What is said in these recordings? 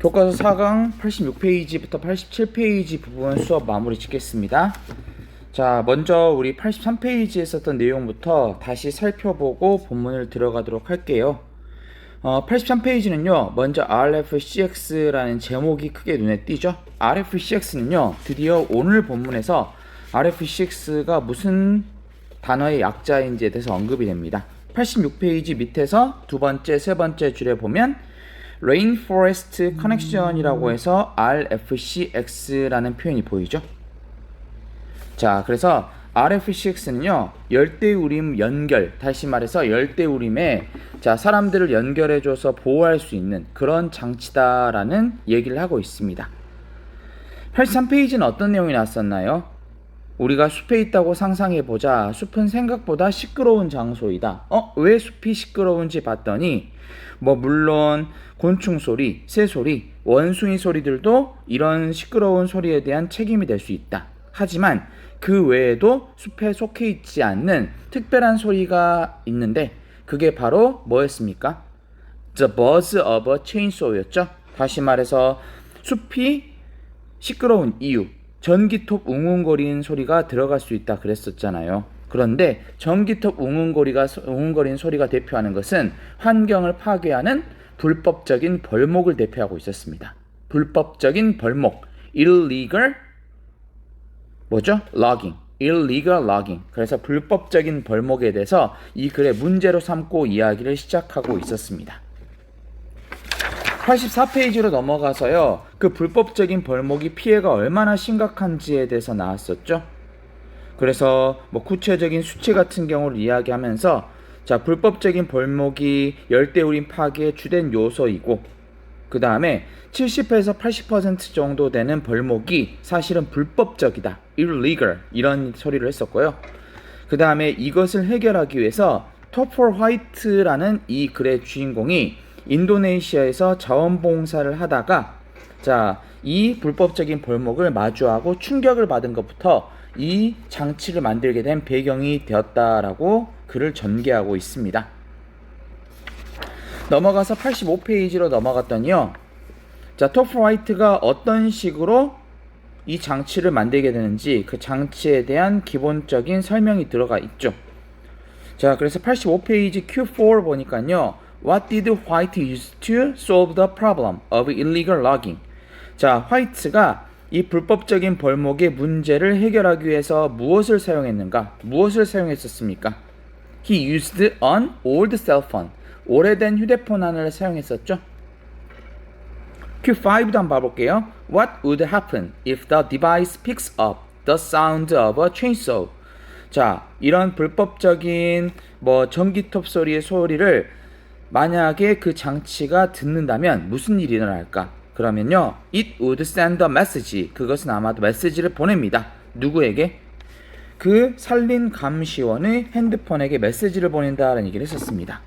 교과서 4강 86페이지부터 87페이지 부분 수업 마무리 짓겠습니다. 자, 먼저 우리 83페이지에 썼던 내용부터 다시 살펴보고 본문을 들어가도록 할게요. 83페이지는요, 먼저 RFCX라는 제목이 크게 눈에 띄죠? RFCX는요, 드디어 오늘 본문에서 RFCX가 무슨 단어의 약자인지에 대해서 언급이 됩니다. 86페이지 밑에서 두 번째, 세 번째 줄에 보면 Rainforest Connection이라고 해서 RFCX라는 표현이 보이죠? 자, 그래서 RFCX는요, 열대우림 연결, 다시 말해서 열대우림에 사람들을 연결해줘서 보호할 수 있는 그런 장치다라는 얘기를 하고 있습니다. 83페이지는 어떤 내용이 나왔었나요? 우리가 숲에 있다고 상상해보자. 숲은 생각보다 시끄러운 장소이다. 왜 숲이 시끄러운지 봤더니 물론 곤충 소리, 새 소리, 원숭이 소리들도 이런 시끄러운 소리에 대한 책임이 될 수 있다. 하지만 그 외에도 숲에 속해 있지 않는 특별한 소리가 있는데 그게 바로 뭐였습니까? The buzz of a chainsaw였죠. 다시 말해서 숲이 시끄러운 이유, 전기톱 웅웅거리는 소리가 들어갈 수 있다 그랬었잖아요. 그런데 전기톱 웅웅거리는 소리가 대표하는 것은 환경을 파괴하는 불법적인 벌목을 대표하고 있었습니다. 불법적인 벌목, illegal logging, illegal logging. 그래서 불법적인 벌목에 대해서 이 글의 문제로 삼고 이야기를 시작하고 있었습니다. 84페이지로 넘어가서요, 그 불법적인 벌목이 피해가 얼마나 심각한지에 대해서 나왔었죠. 그래서 구체적인 수치 같은 경우를 이야기하면서 불법적인 벌목이 열대우림 파괴의 주된 요소이고, 그 다음에 70에서 80% 정도 되는 벌목이 사실은 불법적이다, illegal, 이런 소리를 했었고요. 그 다음에 이것을 해결하기 위해서 토퍼 화이트라는 이 글의 주인공이 인도네시아에서 자원봉사를 하다가 이 불법적인 벌목을 마주하고 충격을 받은 것부터 이 장치를 만들게 된 배경이 되었다라고 글을 전개하고 있습니다. 넘어가서 85페이지로 넘어갔더니요, 토퍼 화이트가 어떤 식으로 이 장치를 만들게 되는지 그 장치에 대한 기본적인 설명이 들어가 있죠. 그래서 85페이지 Q4 보니까요, What did White use to solve the problem of illegal logging? 화이트가 이 불법적인 벌목의 문제를 해결하기 위해서 무엇을 사용했는가? 무엇을 사용했었습니까? He used an old cell phone. 오래된 휴대폰 하나를 사용했었죠. Q5도 한번 봐볼게요. What would happen if the device picks up the sound of a chainsaw? 이런 불법적인 전기톱 소리의 소리를 만약에 그 장치가 듣는다면 무슨 일이 일어날까? 그러면요, it would send a message. 그것은 아마도 메시지를 보냅니다. 누구에게? 그 산림 감시원의 핸드폰에게 메시지를 보낸다라는 얘기를 했었습니다.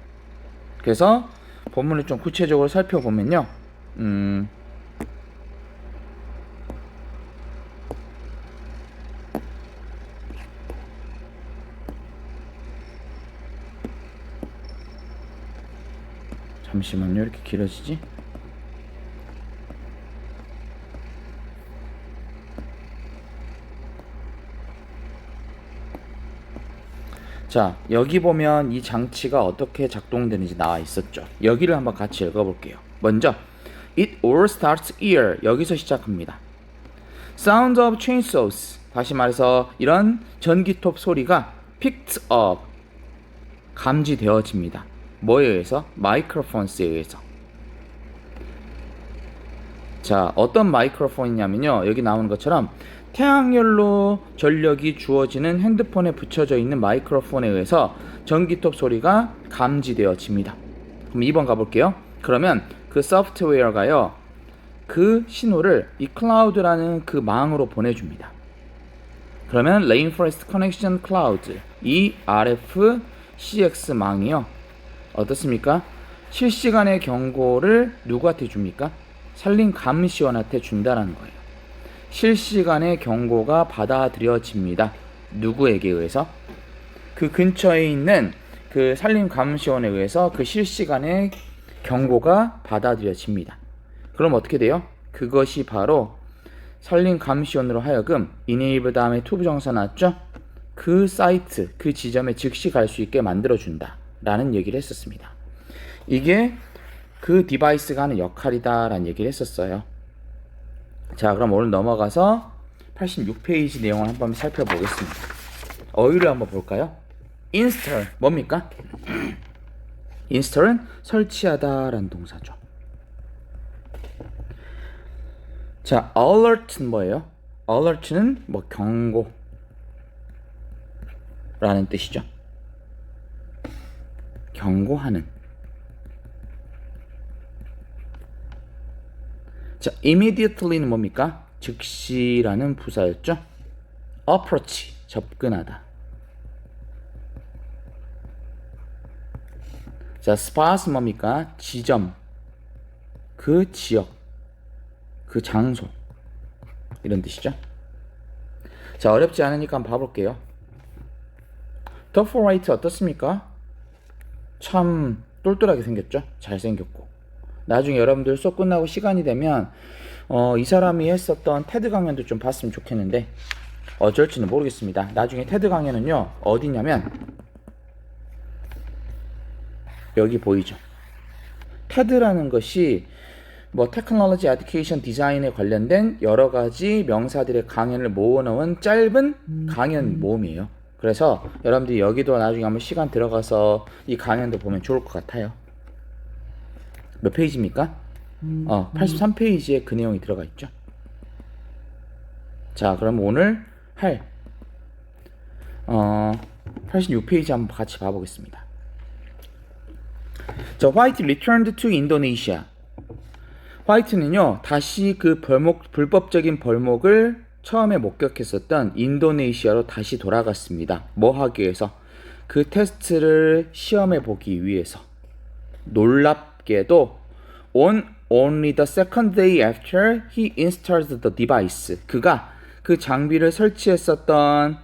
그래서 본문을 좀 구체적으로 살펴보면요, 잠시만요, 이렇게 길어지지? 여기 보면 이 장치가 어떻게 작동되는지 나와 있었죠. 여기를 한번 같이 읽어볼게요. 먼저 It all starts here. 여기서 시작합니다. Sound of chainsaws. 다시 말해서 이런 전기톱 소리가 picked up, 감지되어집니다. 뭐에 의해서? 마이크로폰스에 의해서. 어떤 마이크로폰이냐면요, 여기 나오는 것처럼 태양열로 전력이 주어지는 핸드폰에 붙여져 있는 마이크로폰에 의해서 전기톱 소리가 감지되어집니다. 그럼 2번 가볼게요. 그러면 그 소프트웨어가요, 그 신호를 이 클라우드라는 그 망으로 보내줍니다. 그러면 Rainforest Connection Cloud, 이 RFCX 망이요, 어떻습니까? 실시간의 경고를 누구한테 줍니까? 산림 감시원한테 준다라는 거예요. 실시간의 경고가 받아들여집니다. 누구에게 의해서? 그 근처에 있는 그 산림 감시원에 의해서 그 실시간의 경고가 받아들여집니다. 그럼 어떻게 돼요? 그것이 바로 설린 감시원으로 하여금 enable 다음에 to 부정사 나왔죠? 그 사이트, 그 지점에 즉시 갈 수 있게 만들어준다 라는 얘기를 했었습니다. 이게 그 디바이스가 하는 역할이다 라는 얘기를 했었어요. 자, 그럼 오늘 넘어가서 86페이지 내용을 한번 살펴보겠습니다. 어휘를 한번 볼까요? install 뭡니까? install은 설치하다 라는 동사죠. 자, alert는 뭐예요? alert는 뭐 경고 라는 뜻이죠. 경고하는. 자, immediately는 뭡니까? 즉시라는 부사였죠. approach, 접근하다. 자, spot은 뭡니까? 지점, 그 지역, 그 장소, 이런 뜻이죠. 자, 어렵지 않으니까 한번 봐볼게요. top right 어떻습니까? 참 똘똘하게 생겼죠? 잘생겼고. 나중에 여러분들 수업 끝나고 시간이 되면 이 사람이 했었던 테드 강연도 좀 봤으면 좋겠는데 어쩔지는 모르겠습니다. 나중에 테드 강연은요 어디냐면 여기 보이죠? 테드라는 것이 뭐 테크놀로지 에듀케이션 디자인에 관련된 여러 가지 명사들의 강연을 모아놓은 짧은 강연 모음이에요. 그래서 여러분들이 여기도 나중에 한번 시간 들어가서 이 강연도 보면 좋을 것 같아요. 몇 페이지입니까? 83페이지에 그 내용이 들어가 있죠. 자, 그럼 오늘 할 86페이지 한번 같이 봐보겠습니다. 자, White returned to Indonesia. 화이트는요 다시 그 불법적인 벌목을 처음에 목격했었던 인도네시아로 다시 돌아갔습니다. 뭐 하기 위해서? 그 테스트를 시험해 보기 위해서. 놀랍게도 on only the second day after he installed the device. 그가 그 장비를 설치했었던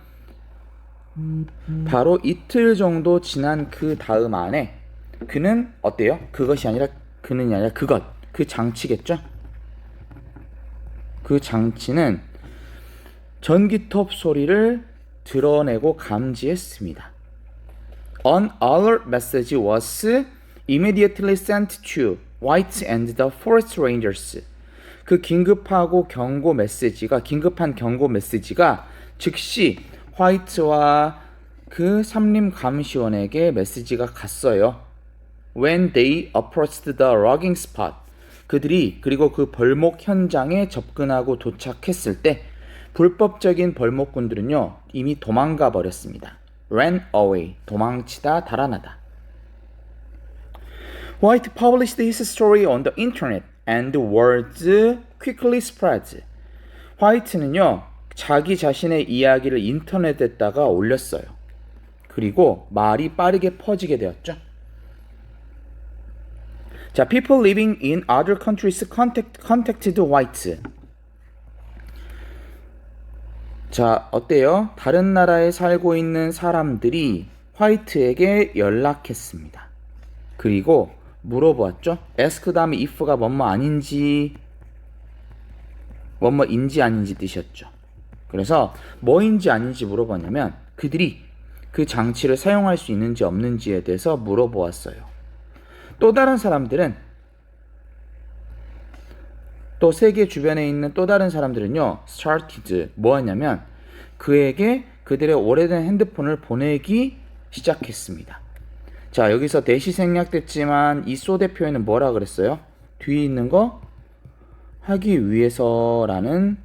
바로 이틀 정도 지난 그 다음 안에 그는 어때요? 그것이 아니라 그는이 아니라 그 장치겠죠? 그 장치는 전기톱 소리를 드러내고 감지했습니다. An alert message was immediately sent to White and the forest rangers. 그 긴급한 경고 메시지가 즉시 화이트와 그 삼림 감시원에게 메시지가 갔어요. When they approached the logging spot. 그리고 그 벌목 현장에 접근하고 도착했을 때 불법적인 벌목꾼들은요 이미 도망가 버렸습니다. Ran away, 도망치다, 달아나다. White published his story on the internet and word quickly spread. 화이트는요 자기 자신의 이야기를 인터넷에다가 올렸어요. 그리고 말이 빠르게 퍼지게 되었죠. 자, people living in other countries contacted White. 자, 어때요? 다른 나라에 살고 있는 사람들이 화이트에게 연락했습니다. 그리고 물어보았죠. ask 다음에 if가 뭐뭐인지 아닌지 뜻이었죠. 그래서 뭐인지 아닌지 물어봤냐면 그들이 그 장치를 사용할 수 있는지 없는지에 대해서 물어보았어요. 또 다른 사람들은 또 세계 주변에 있는 또 다른 사람들은요 started 뭐였냐면 그에게 그들의 오래된 핸드폰을 보내기 시작했습니다. 자, 여기서 대시 생략됐지만 이 소대 표현은 뭐라 그랬어요? 뒤에 있는 거 하기 위해서라는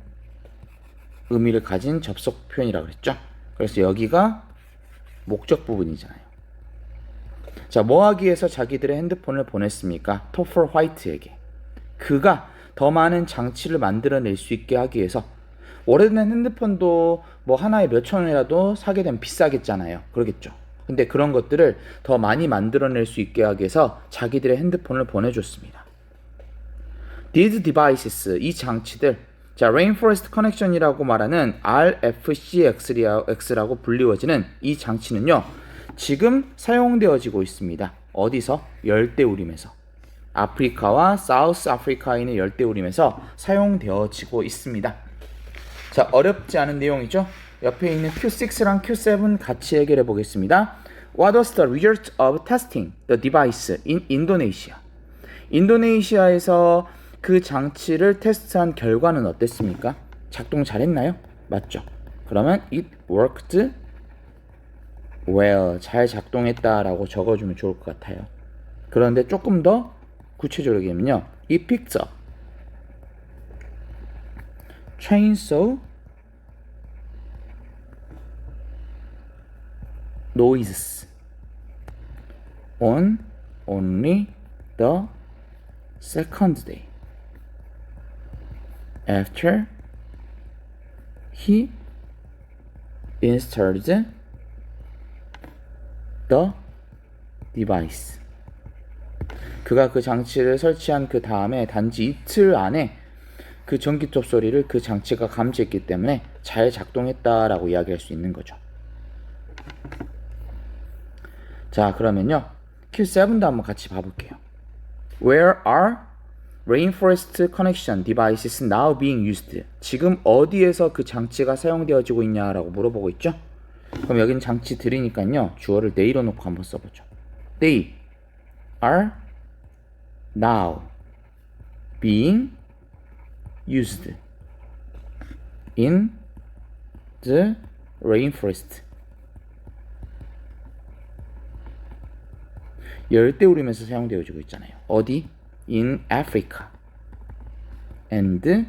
의미를 가진 접속 표현이라고 그랬죠. 그래서 여기가 목적 부분이잖아요. 자, 뭐 하기 위해서 자기들의 핸드폰을 보냈습니까? 토플 화이트에게. 그가 더 많은 장치를 만들어낼 수 있게 하기 위해서. 오래된 핸드폰도 뭐 하나에 몇천 원이라도 사게 되면 비싸겠잖아요. 그러겠죠. 근데 그런 것들을 더 많이 만들어낼 수 있게 하기 위해서 자기들의 핸드폰을 보내줬습니다. These devices, 이 장치들, 자, Rainforest Connection이라고 말하는 RFCX라고 불리워지는 이 장치는요 지금 사용되어지고 있습니다. 어디서? 열대우림에서. 아프리카와 사우스 아프리카에 있는 열대우림에서 사용되어지고 있습니다. 자, 어렵지 않은 내용이죠. 옆에 있는 Q6랑 Q7 같이 해결해 보겠습니다. What was the result of testing the device in Indonesia? 인도네시아에서 그 장치를 테스트한 결과는 어땠습니까? 작동 잘했나요? 맞죠? 그러면 it worked well. 잘 작동했다라고 적어주면 좋을 것 같아요. 그런데 조금 더 구체적으로 얘기하면요. It picked up chainsaw noises on only the second day after he installed the device. 그가 그 장치를 설치한 그 다음에 단지 이틀 안에 그 전기톱 소리를 그 장치가 감지했기 때문에 잘 작동했다라고 이야기할 수 있는 거죠. 자, 그러면요. Q7도 한번 같이 봐볼게요. Where are rainforest connection devices now being used? 지금 어디에서 그 장치가 사용되어지고 있냐라고 물어보고 있죠. 그럼 여기는 장치들이니까요. 주어를 they로 놓고 한번 써보죠. They are now being used in the rainforest. 열대우림에서 사용되어지고 있잖아요. 어디? In Africa and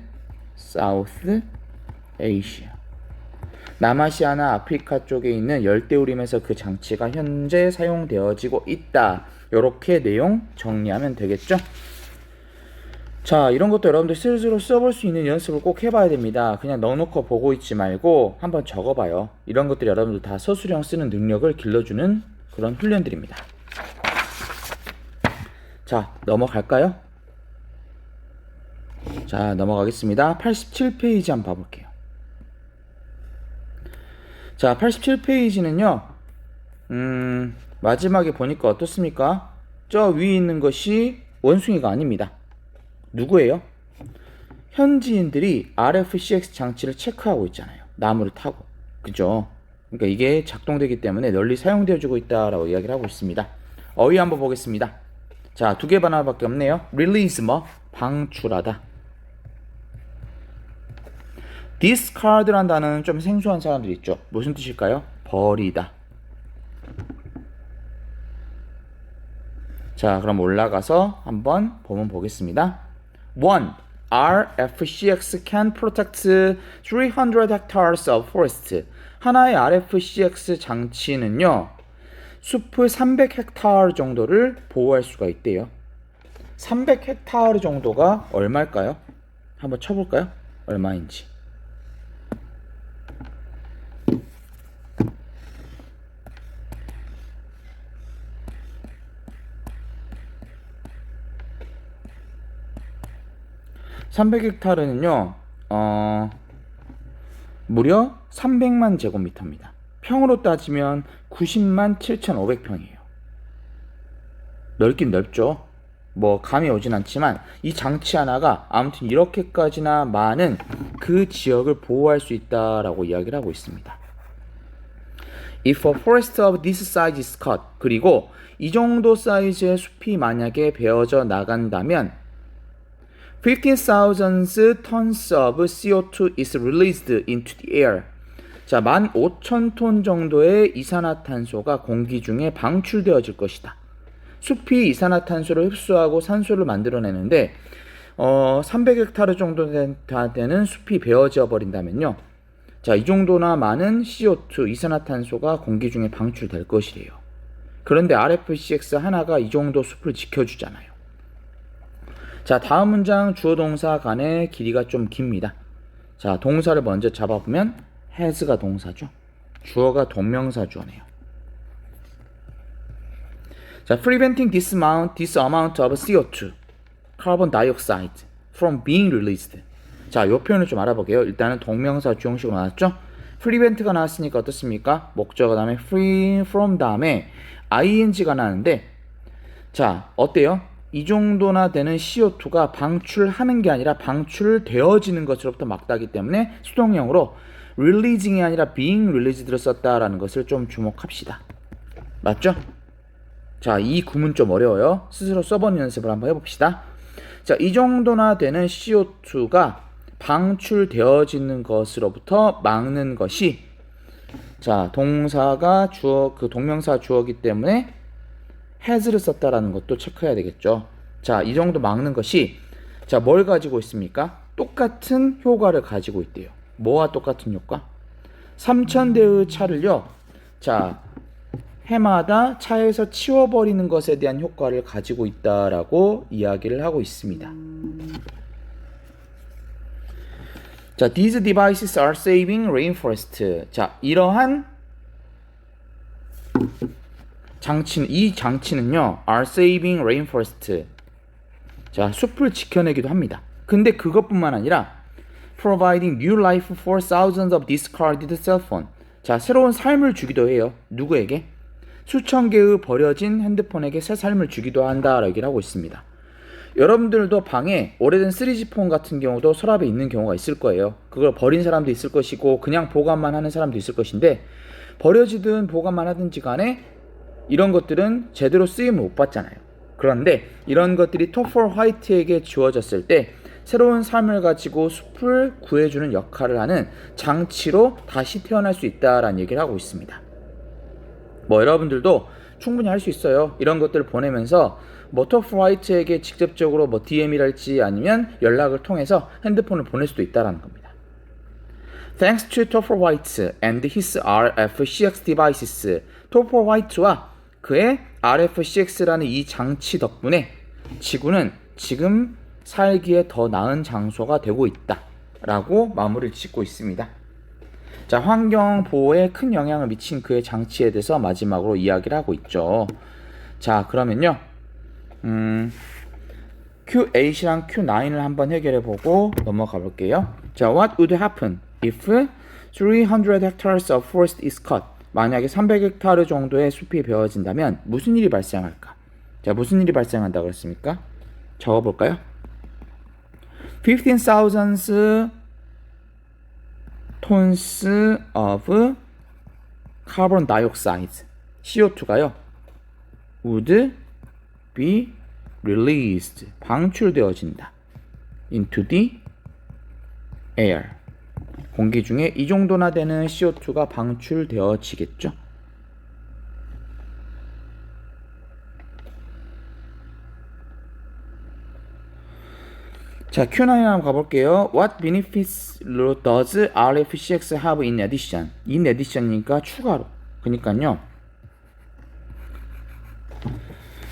South Asia. 남아시아나 아프리카 쪽에 있는 열대우림에서 그 장치가 현재 사용되어지고 있다. 이렇게 내용 정리하면 되겠죠? 자, 이런 것도 여러분들 스스로 써볼 수 있는 연습을 꼭 해봐야 됩니다. 그냥 넉넉히 보고 있지 말고 한번 적어봐요. 이런 것들이 여러분들 다 서술형 쓰는 능력을 길러주는 그런 훈련들입니다. 자, 넘어갈까요? 자, 넘어가겠습니다. 87페이지 한번 봐볼게요. 자, 87페이지는요, 마지막에 보니까 어떻습니까? 저 위에 있는 것이 원숭이가 아닙니다. 누구예요? 현지인들이 RFCX 장치를 체크하고 있잖아요. 나무를 타고. 그죠? 그러니까 이게 작동되기 때문에 널리 사용되어지고 있다라고 이야기를 하고 있습니다. 어휘 한번 보겠습니다. 자, 두 개 반어밖에 없네요. release 뭐? 방출하다. discard란 단어는 좀 생소한 사람들이 있죠. 무슨 뜻일까요? 버리다. 자, 그럼 올라가서 한번 보겠습니다. 1. RFCX can protect 300 hectares of forest. 하나의 RFCX 장치는요, 숲을 300헥타르 정도를 보호할 수가 있대요. 300헥타르 정도가 얼마일까요? 한번 쳐볼까요? 얼마인지. (300헥타르는요) 무려 300만 제곱미터입니다. 평으로 따지면 90만 7,500평이에요. 넓긴 넓죠. 뭐 감이 오진 않지만 이 장치 하나가 아무튼 이렇게까지나 많은 그 지역을 보호할 수 있다라고 이야기를 하고 있습니다. If a forest of this size is cut, 그리고 이 정도 사이즈의 숲이 만약에 베어져 나간다면 15,000 tons of CO2 is released into the air. 자, 15,000톤 정도의 이산화탄소가 공기 중에 방출되어질 것이다. 숲이 이산화탄소를 흡수하고 산소를 만들어내는데 300헥타르 정도 되는 숲이 베어져 버린다면요. 자, 이 정도나 많은 CO2 이산화탄소가 공기 중에 방출될 것이래요. 그런데 RFCX 하나가 이 정도 숲을 지켜주잖아요. 자, 다음 문장 주어 동사 간의 길이가 좀 깁니다. 자, 동사를 먼저 잡아보면 has가 동사죠. 주어가 동명사 주어네요. 자, preventing this amount of CO2, carbon dioxide from being released. 자, 이 표현을 좀 알아볼게요. 일단은 동명사 주형식으로 나왔죠. prevent가 나왔으니까 어떻습니까? 목적어 다음에 free from 다음에 ing가 나왔는데, 자, 어때요? 이 정도나 되는 CO2가 방출하는 게 아니라 방출되어지는 것으로부터 막다기 때문에 수동형으로 releasing이 아니라 being released를 썼다라는 것을 좀 주목합시다. 맞죠? 자, 이 구문 좀 어려워요. 스스로 써보는 연습을 한번 해봅시다. 자, 이 정도나 되는 CO2가 방출되어지는 것으로부터 막는 것이, 자, 동사가 주어, 그 동명사 주어기 때문에 has를 썼다라는 것도 체크해야 되겠죠. 자, 이 정도 막는 것이, 자, 뭘 가지고 있습니까? 똑같은 효과를 가지고 있대요. 뭐와 똑같은 효과? 3,000대의 차를요, 자, 해마다 차에서 치워버리는 것에 대한 효과를 가지고 있다라고 이야기를 하고 있습니다. 자, these devices are saving rainforest. 자, 이러한 이 장치는요, are saving rainforest. 자, 숲을 지켜내기도 합니다. 근데 그것뿐만 아니라 providing new life for thousands of discarded cell phone. 자, 새로운 삶을 주기도 해요. 누구에게? 수천 개의 버려진 핸드폰에게 새 삶을 주기도 한다라고 얘기를 하고 있습니다. 여러분들도 방에 오래된 3G 폰 같은 경우도 서랍에 있는 경우가 있을 거예요. 그걸 버린 사람도 있을 것이고 그냥 보관만 하는 사람도 있을 것인데, 버려지든 보관만 하든지 간에 이런 것들은 제대로 쓰임을 못 받잖아요. 그런데 이런 것들이 토퍼 화이트에게 주어졌을 때 새로운 삶을 가지고 숲을 구해주는 역할을 하는 장치로 다시 태어날 수 있다라는 얘기를 하고 있습니다. 뭐 여러분들도 충분히 할 수 있어요. 이런 것들을 보내면서 뭐 토퍼 화이트에게 직접적으로 뭐 DM이랄지 아니면 연락을 통해서 핸드폰을 보낼 수도 있다라는 겁니다. Thanks to Topher White and his RFCX devices, Topher White와 그의 RFCX라는 이 장치 덕분에 지구는 지금 살기에 더 나은 장소가 되고 있다 라고 마무리를 짓고 있습니다. 자, 환경 보호에 큰 영향을 미친 그의 장치에 대해서 마지막으로 이야기를 하고 있죠. 자, 그러면요, Q8이랑 Q9을 한번 해결해 보고 넘어가 볼게요. 자, what would happen if 300 hectares of forest is cut? 만약에 300헥타르 정도의 숲이 베어진다면 무슨 일이 발생할까? 자, 무슨 일이 발생한다고 그랬습니까? 적어볼까요? 15,000 tons of carbon dioxide, CO2가요, would be released, 방출되어진다, into the air, 공기 중에 이 정도나 되는 CO2가 방출되어지겠죠. 자, Q9 한번 가볼게요. What benefits does RFCX have in addition? In addition이니까 추가로. 그러니까요,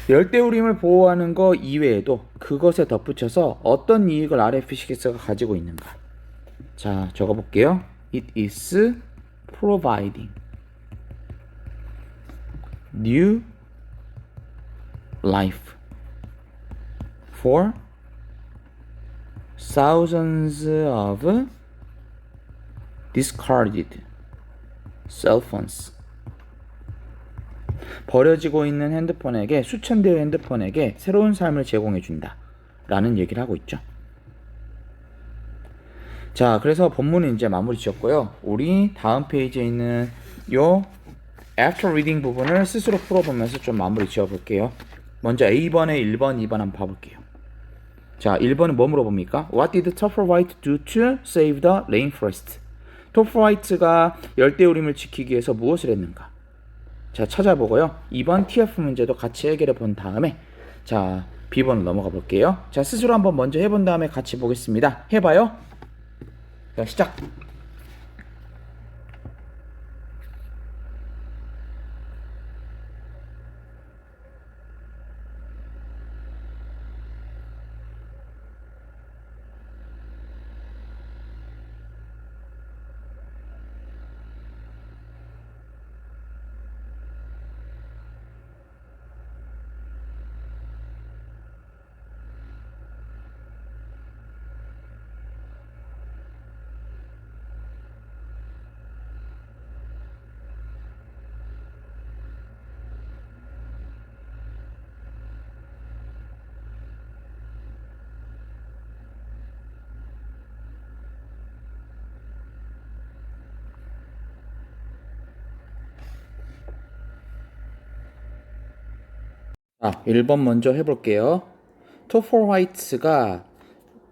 열대우림을 보호하는 거 이외에도 그것에 덧붙여서 어떤 이익을 RFCX가 가지고 있는가? 자, 적어볼게요. It is providing new life for thousands of discarded cell phones. 버려지고 있는 핸드폰에게, 수천 대의 핸드폰에게 새로운 삶을 제공해 준다 라는 얘기를 하고 있죠. 자, 그래서 본문은 이제 마무리 지었고요. 우리 다음 페이지에 있는 요 after reading 부분을 스스로 풀어보면서 좀 마무리 지어볼게요. 먼저 A번에 1번, 2번 한번 봐볼게요. 자, 1번은 뭐 물어봅니까? What did Topher White do to save the rainforest? 토퍼 화이트가 열대우림을 지키기 위해서 무엇을 했는가? 자, 찾아보고요. 2번 TF 문제도 같이 해결해 본 다음에, 자, B번으로 넘어가 볼게요. 자, 스스로 한번 먼저 해본 다음에 같이 보겠습니다. 해봐요. 자, 시작. 1번 먼저 해볼게요. 토퍼 화이트가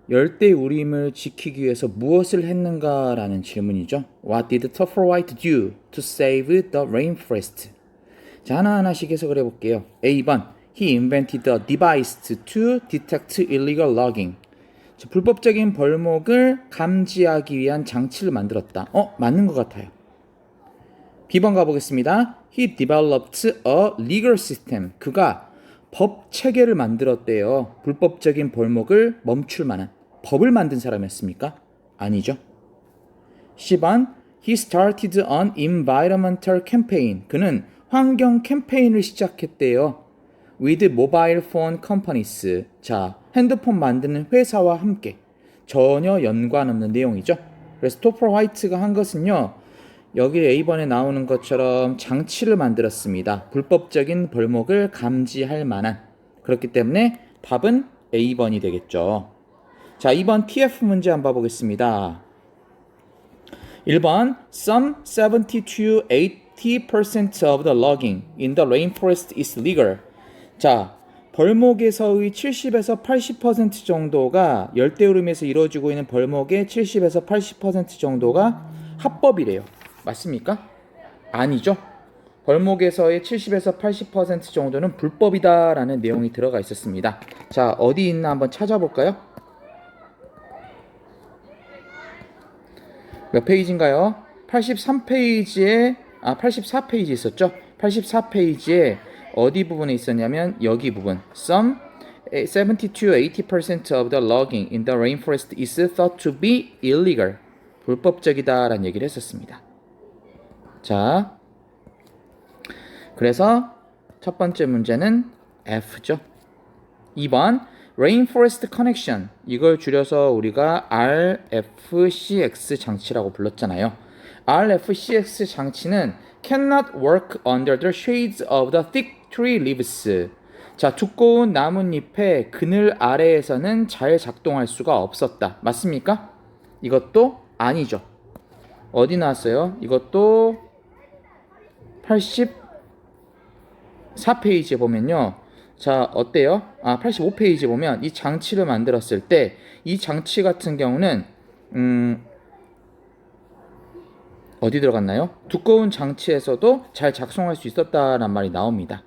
열대우림을 지키기 위해서 무엇을 했는가라는 질문이죠. What did Topher White do to save the rainforest? 자, 하나하나씩 해석을 해볼게요. A번, He invented a device to detect illegal logging. 자, 불법적인 벌목을 감지하기 위한 장치를 만들었다. 맞는 것 같아요. B번 가보겠습니다. He developed a legal system. 그가 법 체계를 만들었대요. 불법적인 벌목을 멈출 만한 법을 만든 사람이었습니까? 아니죠. C번 He started an environmental campaign. 그는 환경 캠페인을 시작했대요. With mobile phone companies. 자, 핸드폰 만드는 회사와 함께. 전혀 연관 없는 내용이죠. 그래서 토퍼 화이트가 한 것은요. 여기 A번에 나오는 것처럼 장치를 만들었습니다. 불법적인 벌목을 감지할 만한. 그렇기 때문에 답은 A번이 되겠죠. 자, 2번 TF 문제 한번 봐보겠습니다. 1번 Some 70 to 80% of the logging in the rainforest is legal. 자, 벌목에서의 70에서 80% 정도가 열대우림에서 이루어지고 있는 벌목의 70에서 80% 정도가 합법이래요. 맞습니까? 아니죠. 벌목에서의 70에서 80% 정도는 불법이다라는 내용이 들어가 있었습니다. 자, 어디 있나 한번 찾아볼까요? 몇 페이지인가요? 83페이지에 84페이지 있었죠? 84페이지에 어디 부분에 있었냐면 여기 부분. Some 70 to 80% of the logging in the rainforest is thought to be illegal. 불법적이다라는 얘기를 했었습니다. 자, 그래서 첫 번째 문제는 F죠. 2번 Rainforest Connection. 이걸 줄여서 우리가 RFCX 장치라고 불렀잖아요. RFCX 장치는 cannot work under the shades of the thick tree leaves. 자, 두꺼운 나뭇잎의 그늘 아래에서는 잘 작동할 수가 없었다. 맞습니까? 이것도 아니죠. 어디 나왔어요? 이것도 84페이지에 보면요. 자, 어때요? 85페이지에 보면 이 장치를 만들었을 때 이 장치 같은 경우는 어디 들어갔나요? 두꺼운 장치에서도 잘 작동할 수 있었다는 말이 나옵니다.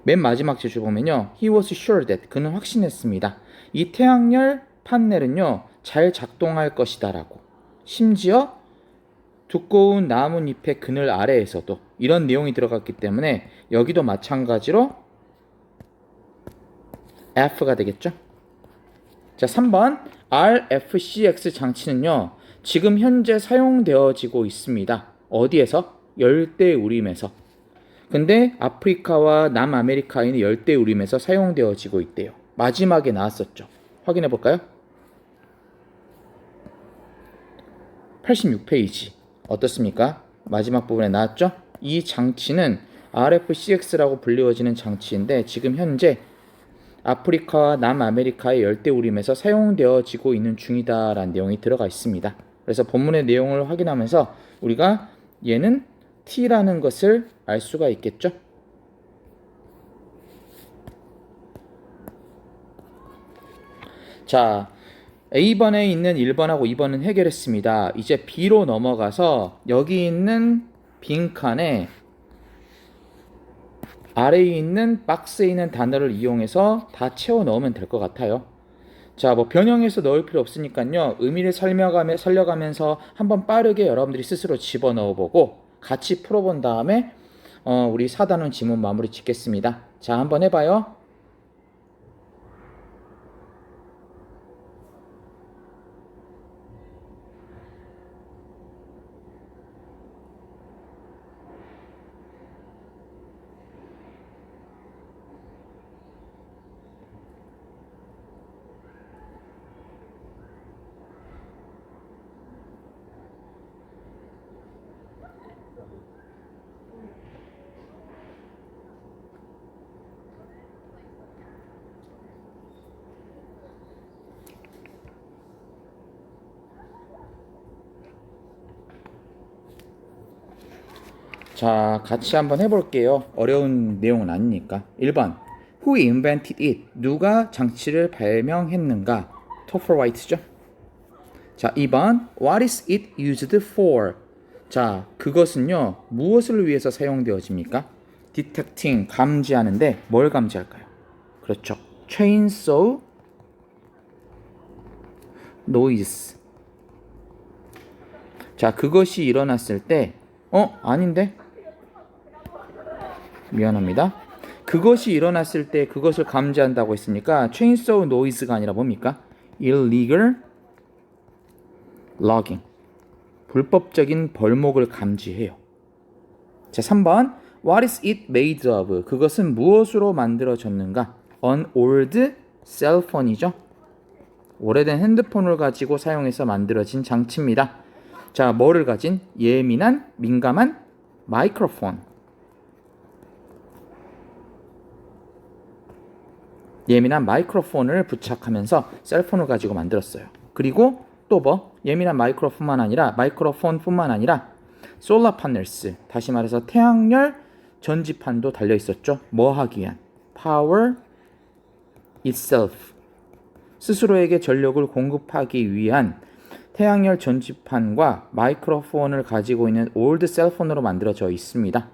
맨 마지막 제출 보면요. He was sure that. 그는 확신했습니다. 이 태양열 판넬은요. 잘 작동할 것이다 라고. 심지어 두꺼운 나뭇잎의 그늘 아래에서도 이런 내용이 들어갔기 때문에 여기도 마찬가지로 F가 되겠죠. 자, 3번 RFCX 장치는요. 지금 현재 사용되어지고 있습니다. 어디에서? 열대우림에서. 근데 아프리카와 남아메리카에는 열대우림에서 사용되어지고 있대요. 마지막에 나왔었죠. 확인해 볼까요? 86페이지. 어떻습니까? 마지막 부분에 나왔죠? 이 장치는 RFCX라고 불리워지는 장치인데 지금 현재 아프리카와 남아메리카의 열대우림에서 사용되어지고 있는 중이다라는 내용이 들어가 있습니다. 그래서 본문의 내용을 확인하면서 우리가 얘는 T라는 것을 알 수가 있겠죠? 자, A번에 있는 1번하고 2번은 해결했습니다. 이제 B로 넘어가서 여기 있는 빈칸에 아래에 있는 박스에 있는 단어를 이용해서 다 채워 넣으면 될 것 같아요. 자, 뭐 변형해서 넣을 필요 없으니까요. 의미를 살려가면서 한번 빠르게 여러분들이 스스로 집어넣어 보고 같이 풀어본 다음에 우리 4단원 지문 마무리 짓겠습니다. 자, 한번 해봐요. 자, 같이 한번 해볼게요. 어려운 내용은 아니니까. 1번 Who invented it? 누가 장치를 발명했는가? 토플 화이트죠. 자, 2번. What is it used for? 자, 그것은요, 무엇을 위해서 사용되어집니까? Detecting, 감지하는데 뭘 감지할까요? 그렇죠. Chainsaw noise. 자, 그것이 일어났을 때, 아닌데? 미안합니다. 그것이 일어났을 때 그것을 감지한다고 했으니까 chainsaw noise가 아니라 뭡니까? illegal logging. 불법적인 벌목을 감지해요. 자, 3번. What is it made of? 그것은 무엇으로 만들어졌는가? An old cell phone이죠. 오래된 핸드폰을 가지고 사용해서 만들어진 장치입니다. 자, 뭐를 가진? 예민한, 민감한 마이크로폰. 예민한 마이크로폰을 부착하면서 셀폰을 가지고 만들었어요. 그리고 또 뭐? 예민한 마이크로폰뿐만 아니라 솔라 파넬스, 다시 말해서 태양열 전지판도 달려 있었죠. 뭐 하기 위한? Power itself. 스스로에게 전력을 공급하기 위한 태양열 전지판과 마이크로폰을 가지고 있는 올드 셀폰으로 만들어져 있습니다.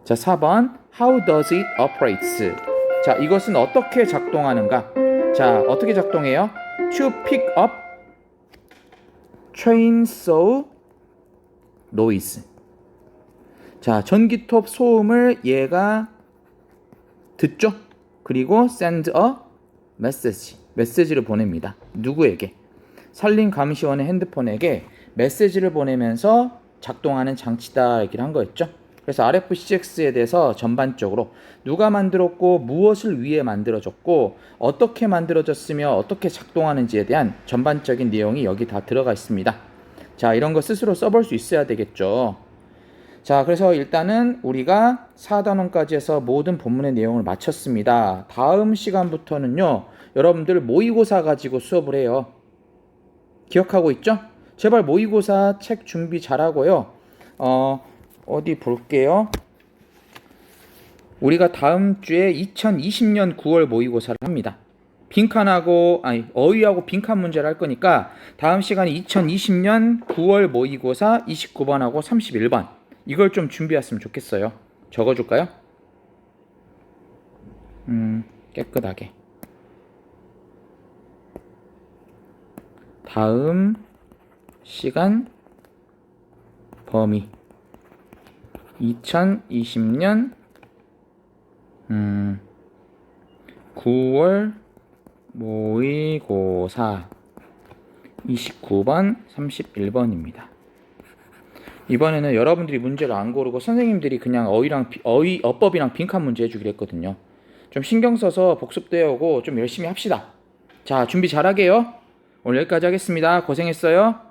자, 4번. How does it operate? 자, 이것은 어떻게 작동하는가? 자, 어떻게 작동해요? To pick up chainsaw noise. 자, 전기톱 소음을 얘가 듣죠? 그리고 send a message. 메시지를 보냅니다. 누구에게? 산림감시원의 핸드폰에게 메시지를 보내면서 작동하는 장치다 얘기를 한 거였죠. 그래서 RFCX에 대해서 전반적으로 누가 만들었고 무엇을 위해 만들어졌고 어떻게 만들어졌으며 어떻게 작동하는지에 대한 전반적인 내용이 여기 다 들어가 있습니다. 자, 이런 거 스스로 써볼 수 있어야 되겠죠. 자, 그래서 일단은 우리가 4단원까지 해서 모든 본문의 내용을 마쳤습니다. 다음 시간부터는요, 여러분들 모의고사 가지고 수업을 해요. 기억하고 있죠? 제발 모의고사 책 준비 잘하고요. 어디 볼게요. 우리가 다음 주에 2020년 9월 모의고사를 합니다. 어휘하고 빈칸 문제를 할 거니까 다음 시간에 2020년 9월 모의고사 29번하고 31번 이걸 좀 준비했으면 좋겠어요. 적어줄까요? 깨끗하게. 다음 시간 범위 2020년 9월 모의고사 29번 31번입니다. 이번에는 여러분들이 문제를 안 고르고 선생님들이 그냥 어법이랑 빈칸 문제 해주기로 했거든요. 좀 신경 써서 복습도 해오고 좀 열심히 합시다. 자, 준비 잘하게요. 오늘 여기까지 하겠습니다. 고생했어요.